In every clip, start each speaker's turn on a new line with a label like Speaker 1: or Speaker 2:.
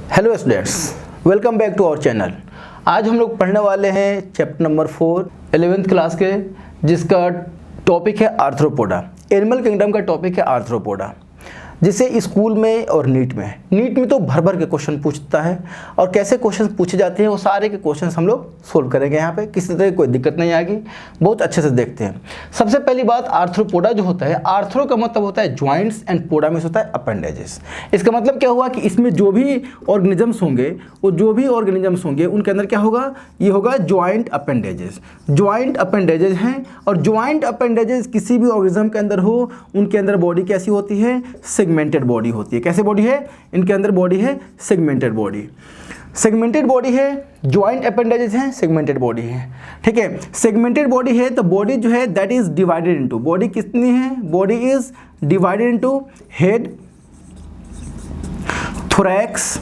Speaker 1: Hello students, welcome back to our channel. आज हम लोग पढ़ने वाले हैं चैप्टर नंबर 4 11th क्लास के, जिसका टॉपिक है आर्थ्रोपोडा। एनिमल किंगडम का टॉपिक है आर्थ्रोपोडा, जिसे स्कूल में और नीट में तो भर भर के क्वेश्चन पूछता है। और कैसे क्वेश्चन पूछे जाते हैं वो सारे के क्वेश्चन हम लोग सोल्व करेंगे। यहाँ पे किसी तरह की कोई दिक्कत नहीं आएगी, बहुत अच्छे से देखते हैं। सबसे पहली बात, आर्थ्रोपोडा जो होता है, आर्थ्रो का मतलब होता है ज्वाइंट्स एंड पोडा में होता है अपेंडेजेस। इसका मतलब क्या हुआ कि इसमें जो भी ऑर्गेनिजम्स होंगे उनके अंदर क्या होगा, ये होगा ज्वाइंट अपेंडेजेस। ज्वाइंट अपेंडेजेस हैं, और ज्वाइंट अपेंडेजेस किसी भी ऑर्गेनिज्म के अंदर हो, उनके अंदर बॉडी कैसी होती है, सेगमेंटेड बॉडी होती है। कैसे बॉडी है, इनके अंदर बॉडी है सेगमेंटेड बॉडी। सेगमेंटेड बॉडी है, ज्वाइंट अपेंडेजेस हैं, सेगमेंटेड बॉडी है। ठीक है, सेगमेंटेड बॉडी है तो बॉडी जो है that is divided into, body कितनी है, body is divided into head, thorax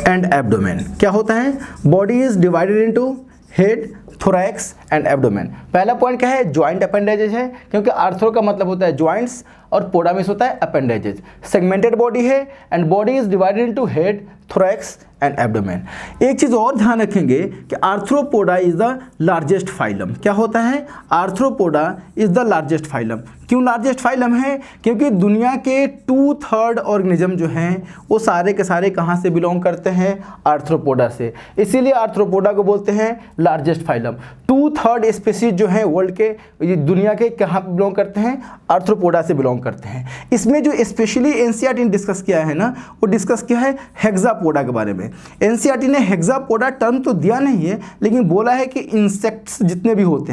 Speaker 1: and abdomen. क्या होता है, body is divided into head, thorax and abdomen. पहला पॉइंट क्या है, ज्वाइंट अपेंडेजेस है, क्योंकि आर्थ्रो का मतलब होता है ज्वाइंट्स और पोडा में होता है अपेंडेजेस। सेगमेंटेड बॉडी है and body is divided into head, thorax and abdomen. एक चीज और ध्यान रखेंगे कि arthropoda is the largest phylum. क्या होता है, arthropoda is the largest phylum. क्यों लार्जेस्ट फाइलम है, क्योंकि दुनिया के 2/3 ऑर्गेनिज्म जो हैं वो सारे के सारे कहाँ से बिलोंग करते हैं, आर्थ्रोपोडा से। इसीलिए आर्थ्रोपोडा को बोलते हैं लार्जेस्ट फाइलम। 2/3 स्पीसीज जो हैं वर्ल्ड के, दुनिया के, कहाँ बिलोंग करते हैं, आर्थ्रोपोडा से बिलोंग करते हैं। इसमें जो स्पेशली एनसीईआरटी ने डिस्कस किया है ना, वो डिस्कस किया है हेक्सापोडा के बारे में। एनसीईआरटी ने हेक्सापोडा टर्म तो दिया नहीं है, लेकिन बोला है कि इंसेक्ट्स जितने भी होते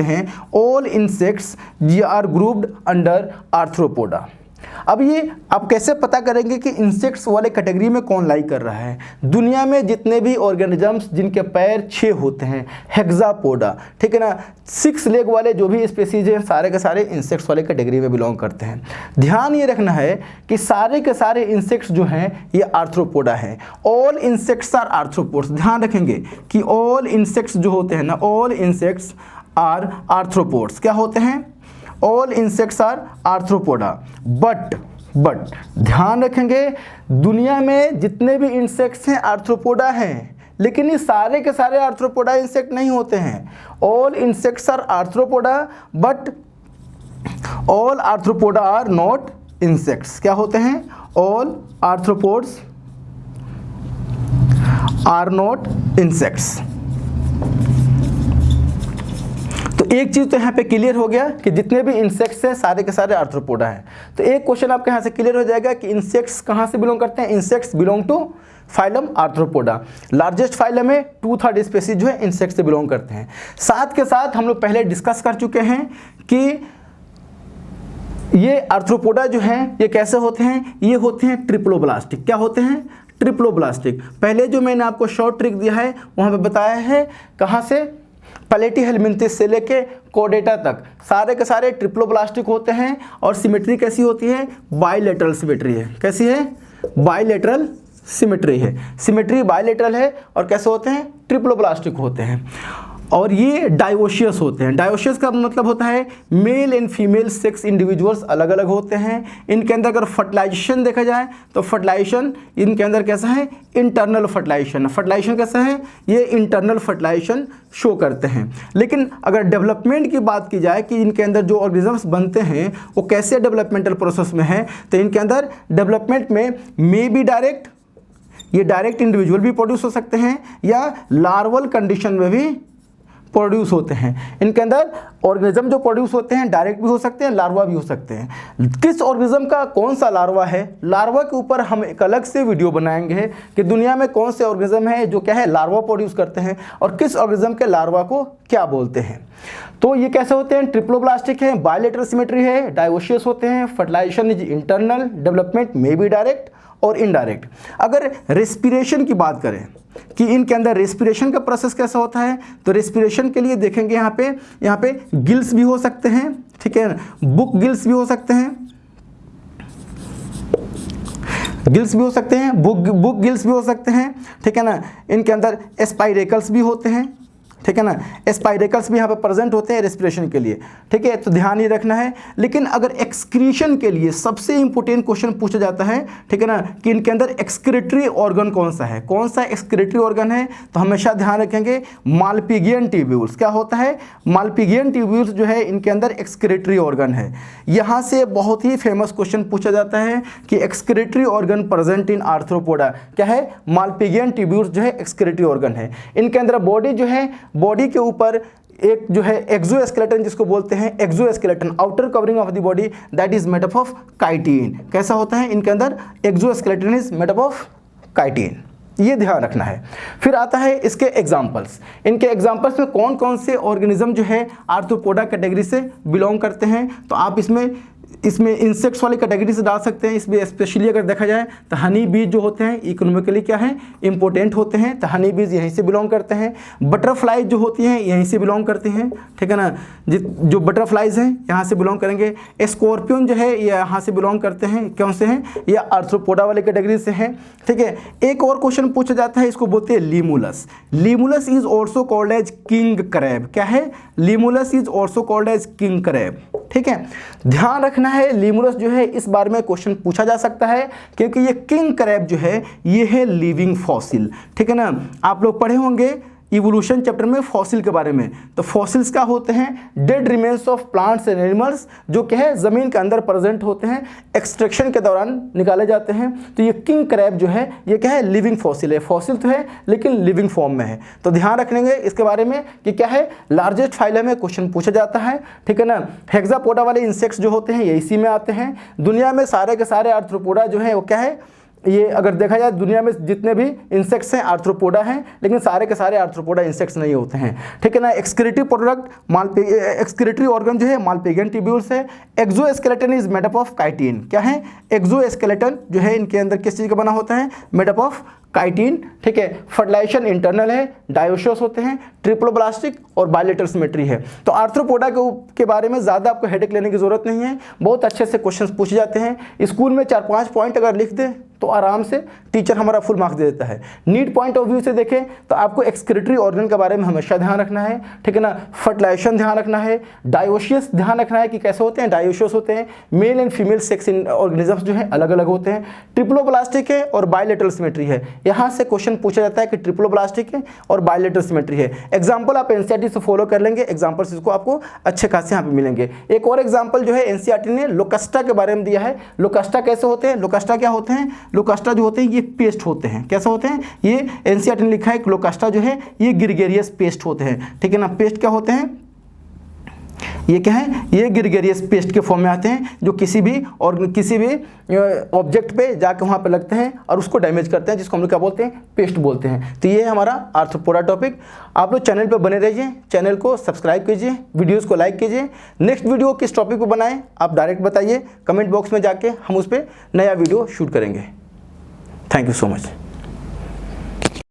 Speaker 1: हैं, all insects are grouped under Arthropoda. अब ये आप कैसे पता करेंगे कि इंसेक्ट्स वाले कैटेगरी में कौन लाई कर रहा है। दुनिया में जितने भी ऑर्गेनिजम्स जिनके पैर 6 होते हैं, हेक्सापोडा, ठीक है ना, 6 लेग वाले जो भी स्पीसीज हैं सारे के सारे इंसेक्ट्स वाले कैटेगरी में बिलोंग करते हैं। ध्यान ये रखना है कि सारे के सारे इंसेक्ट्स जो हैं ये आर्थ्रोपोडा हैं। All insects are arthropods. ध्यान रखेंगे कि ऑल इंसेक्ट्स जो होते हैं ना, ऑल इंसेक्ट्स आर आर्थ्रोपोड्स। क्या होते हैं, all insects are Arthropoda. But ध्यान रखेंगे, दुनिया में जितने भी इंसेक्ट्स हैं आर्थ्रोपोडा हैं, लेकिन ये सारे के सारे आर्थ्रोपोडा इंसेक्ट नहीं होते हैं। All insects are Arthropoda but all Arthropoda are not insects. क्या होते हैं, all arthropods are not insects. तो एक चीज तो यहाँ पे क्लियर हो गया कि जितने भी इंसेक्ट्स हैं सारे के सारे आर्थ्रोपोडा हैं। तो एक क्वेश्चन आपके यहाँ से क्लियर हो जाएगा कि इंसेक्ट्स कहाँ से बिलोंग करते हैं, insects belong to phylum Arthropoda. Largest phylum है, 2/3 स्पीसीज जो है इंसेक्ट से बिलोंग करते हैं। साथ के साथ हम लोग पहले डिस्कस कर चुके हैं कि ये आर्थ्रोपोडा जो हैं ये कैसे होते हैं, ये होते हैं ट्रिप्लोब्लास्टिक। क्या होते हैं, ट्रिप्लोब्लास्टिक। पहले जो मैंने आपको शॉर्ट ट्रिक दिया है वहाँ पे बताया है, कहाँ से, प्लेटिहेल्मिन्थिस से लेके कोर्डेटा तक सारे के सारे ट्रिप्लोब्लास्टिक होते हैं। और सिमेट्री कैसी होती है, बाइलेटरल सिमेट्री है। कैसी है, बाइलेटरल सिमेट्री है। सिमेट्री बाइलेटरल है और कैसे होते हैं, ट्रिप्लोब्लास्टिक होते हैं। और ये डायोशियस होते हैं। डायोशियस का मतलब होता है male and female sex individuals अलग अलग होते हैं। इनके अंदर अगर फर्टिलाइजेशन देखा जाए तो फर्टिलाइजेशन इनके अंदर कैसा है, इंटरनल फर्टिलाइजेशन। फर्टिलाइजेशन कैसा है, ये इंटरनल फर्टिलाइजेशन शो करते हैं। लेकिन अगर डेवलपमेंट की बात की जाए कि इनके अंदर जो ऑर्गेनिजम्स बनते हैं वो कैसे डेवलपमेंटल प्रोसेस में है, तो इनके अंदर डेवलपमेंट में मे बी डायरेक्ट, ये डायरेक्ट इंडिविजुअल भी प्रोड्यूस हो सकते हैं या लार्वल कंडीशन में भी प्रोड्यूस होते हैं। इनके अंदर ऑर्गेनिज्म जो प्रोड्यूस होते हैं डायरेक्ट भी हो सकते हैं, लार्वा भी हो सकते हैं। किस ऑर्गेनिज्म का कौन सा लार्वा है, लार्वा के ऊपर हम एक अलग से वीडियो बनाएंगे कि दुनिया में कौन से ऑर्गेनिज्म है जो क्या है, लार्वा प्रोड्यूस करते हैं और किस ऑर्गेनिज्म के लार्वा को क्या बोलते हैं। तो ये कैसे होते हैं, ट्रिप्लोब्लास्टिक है, बाइलेटरल सिमेट्री है, डायोशियस होते हैं, fertilisation is internal, development may be direct और इनडायरेक्ट। अगर रेस्पिरेशन की बात करें कि इनके अंदर रेस्पिरेशन का प्रोसेस कैसा होता है, तो रेस्पिरेशन के लिए देखेंगे यहाँ पे गिल्स भी हो सकते हैं, ठीक है, बुक गिल्स भी हो सकते हैं, गिल्स भी हो सकते हैं, बुक गिल्स भी हो सकते हैं, ठीक है ना। इनके अंदर स्पाइरेकल्स भी होते हैं, ठीक है ना। स्पाइरेकल्स भी यहाँ पे प्रेजेंट होते हैं रेस्पिरेशन के लिए, ठीक है, तो ध्यान ये रखना है। लेकिन अगर एक्सक्रीशन के लिए सबसे इंपॉर्टेंट क्वेश्चन पूछा जाता है, ठीक है ना, कि इनके अंदर एक्सक्रीटरी ऑर्गन कौन सा है, कौन सा एक्सक्रीटरी ऑर्गन है, तो हमेशा ध्यान रखेंगे मालपिगियन ट्यूब्यूल्स। क्या होता है, मालपिगियन ट्यूब्यूल्स जो है इनके अंदर एक्सक्रीटरी ऑर्गन है। यहाँ से बहुत ही फेमस क्वेश्चन पूछा जाता है कि excretory organ present in arthropoda क्या है, मालपिगियन ट्यूब्यूल्स जो है एक्सक्रीटरी ऑर्गन है। इनके अंदर बॉडी जो है, बॉडी के ऊपर एक जो है एक्सोस्केलेटन जिसको बोलते हैं, exoskeleton outer covering of the body that is made up of chitin. कैसा होता है, इनके अंदर exoskeleton is made up of chitin, ये ध्यान रखना है। फिर आता है इसके एग्जाम्पल्स। इनके एग्जाम्पल्स में कौन कौन से ऑर्गेनिज्म जो है आर्थ्रोपोडा कैटेगरी से बिलोंग करते हैं, तो आप इसमें इंसेक्ट्स वाली कैटेगरी से डाल सकते हैं। इसमें स्पेशली अगर देखा जाए तो हनी बीज जो होते हैं इकोनॉमिकली क्या है, इंपॉर्टेंट होते हैं, तो हनी बीज यहीं से बिलोंग करते हैं। बटरफ्लाई जो होती हैं यहीं से बिलोंग करती हैं, ठीक है ना, जो बटरफ्लाइज हैं यहाँ से बिलोंग करेंगे। स्कॉर्पियन जो है ये यहाँ से बिलोंग करते हैं, कौन से हैं, ये आर्थ्रोपोडा वाली कैटेगरी से हैं, ठीक है। एक और क्वेश्चन पूछा जाता है, इसको बोलते हैं Limulus. Limulus is also called as king crab. क्या है, Limulus is also called as king crab, ठीक है। ध्यान रखना है, लीमुलस जो है इस बारे में क्वेश्चन पूछा जा सकता है, क्योंकि ये किंग क्रैब जो है ये है लिविंग फॉसिल, ठीक है ना। आप लोग पढ़े होंगे इवोल्यूशन चैप्टर में फॉसिल के बारे में, तो फॉसिल्स क्या होते हैं, dead remains of plants and animals जो क्या है ज़मीन के अंदर प्रेजेंट होते हैं, एक्सट्रैक्शन के दौरान निकाले जाते हैं। तो ये किंग क्रैब जो है ये क्या है, लिविंग फॉसिल है, फॉसिल तो है लेकिन लिविंग फॉर्म में है। तो ध्यान रखेंगे इसके बारे में कि क्या है, लार्जेस्ट फाइलम में क्वेश्चन पूछा जाता है, ठीक है ना। हेक्सापोडा वाले इंसेक्ट्स जो होते हैं ये इसी में आते हैं। दुनिया में सारे के सारे आर्थ्रोपोडा जो है वो क्या है, ये अगर देखा जाए दुनिया में जितने भी इंसेक्ट्स हैं आर्थ्रोपोडा हैं, लेकिन सारे के सारे आर्थ्रोपोडा इंसेक्ट्स नहीं होते हैं, ठीक है ना। एक्सक्रीटरी प्रोडक्ट एक्सक्रीटरी ऑर्गन जो है मालपिगियन ट्यूब्यूल्स है। Exoskeleton is made up of chitin. क्या है, एक्सोस्केलेटन जो है इनके अंदर किस चीज़ का बना होता है, मेड अप ऑफ काइटिन, ठीक है। फर्टिलाइजेशन इंटरनल है, डायोशियस होते हैं, ट्रिप्लोब्लास्टिक और बायलेटरल सिमेट्री है। तो आर्थ्रोपोडा के बारे में ज़्यादा आपको हेडेक लेने की जरूरत नहीं है, बहुत अच्छे से क्वेश्चंस पूछे जाते हैं। स्कूल में 4-5 पॉइंट अगर लिख दे तो आराम से टीचर हमारा फुल मार्क्स दे देता है। नीट पॉइंट ऑफ व्यू से देखें तो आपको एक्सक्रीटरी ऑर्गन के बारे में हमेशा ध्यान रखना है, ठीक है ना। फर्टिलाइजेशन ध्यान रखना है, डायोशियस ध्यान रखना है कि कैसे होते हैं, डायोशियस होते हैं, male and female sex organisms जो है अलग अलग होते हैं। ट्रिप्लोब्लास्टिक है और बायलेटरल सिमेट्री है, यहाँ से क्वेश्चन पूछा जाता है कि ट्रिप्लोब्लास्टिक है और बायलेटरल सिमेट्री है। एग्जाम्पल आप एनसीईआरटी से फॉलो कर लेंगे, एग्जाम्पल्स इसको आपको अच्छे खासे यहाँ पे मिलेंगे। एक और एग्जाम्पल जो है एनसीईआरटी ने लोकस्टा के बारे में दिया है। लोकस्टा कैसे होते हैं, लोकस्टा क्या होते हैं, लोकस्टा जो होते हैं ये पेस्ट होते हैं। कैसे होते हैं, ये एनसीईआरटी ने लिखा है कि लोकस्टा जो है ये ग्रिगेरियस पेस्ट होते हैं, ठीक है ना। पेस्ट क्या होते हैं, ये क्या है, ये ग्रिगेरियस पेस्ट के फॉर्म में आते हैं जो किसी भी ऑब्जेक्ट पे जाकर वहाँ पे लगते हैं और उसको डैमेज करते हैं, जिसको हम लोग क्या बोलते हैं, पेस्ट बोलते हैं। तो ये है हमारा आर्थ्रोपोडा टॉपिक। आप लोग चैनल पे बने रहिए, चैनल को सब्सक्राइब कीजिए, वीडियोस को लाइक कीजिए। नेक्स्ट वीडियो किस टॉपिक पे बनाएं आप डायरेक्ट बताइए, कमेंट बॉक्स में जाके हम उस पर नया वीडियो शूट करेंगे। Thank you so much.